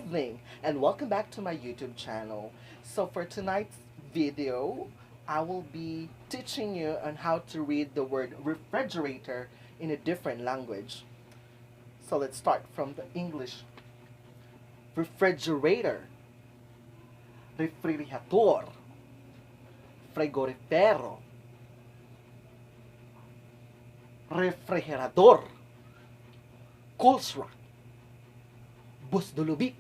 evening and welcome back to my YouTube channel. So for tonight's video, I will be teaching you on how to read the word refrigerator in a different language. So let's start from the English. Refrigerator, refrigerador, frigorifero, refrigerador, koolsrak, busdolubit.